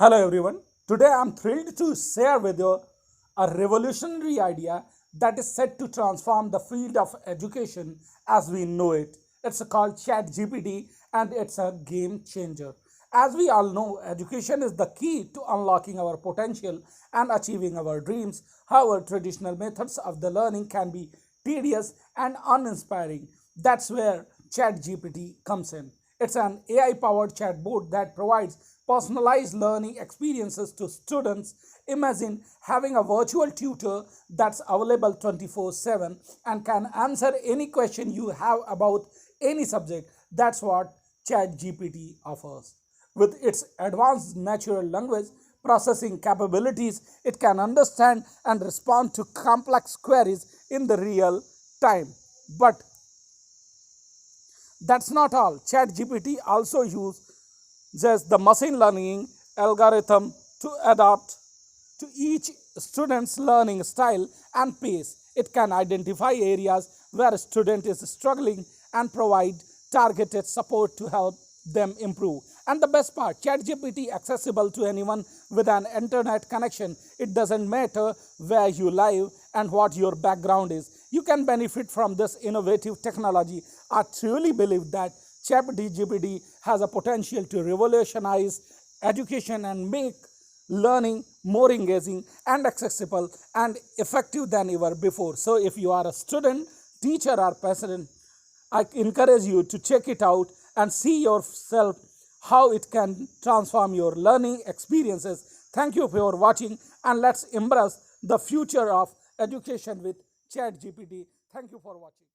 Hello everyone. Today I'm thrilled to share with you a revolutionary idea that is set to transform the field of education as we know it. It's called ChatGPT and it's a game changer. As we all know, education is the key to unlocking our potential and achieving our dreams. However, traditional methods of the learning can be tedious and uninspiring. That's where ChatGPT comes in. It's an AI powered chatbot that provides personalized learning experiences to students. Imagine having a virtual tutor that's available 24/7 and can answer any question you have about any subject. That's what ChatGPT offers. With its advanced natural language processing capabilities, it can understand and respond to complex queries in the real time. But that's not all. ChatGPT also uses the machine learning algorithm to adapt to each student's learning style and pace. It can identify areas where a student is struggling and provide targeted support to help them improve. And the best part, ChatGPT accessible to anyone with an internet connection. It doesn't matter where you live and what your background is. You can benefit from this innovative technology. I truly believe that ChatGPT has a potential to revolutionize education and make learning more engaging and accessible and effective than ever before. So, if you are a student, teacher, or parent, I encourage you to check it out and see yourself how it can transform your learning experiences. Thank you for watching, and let's embrace the future of education with ChatGPT. Thank you for watching.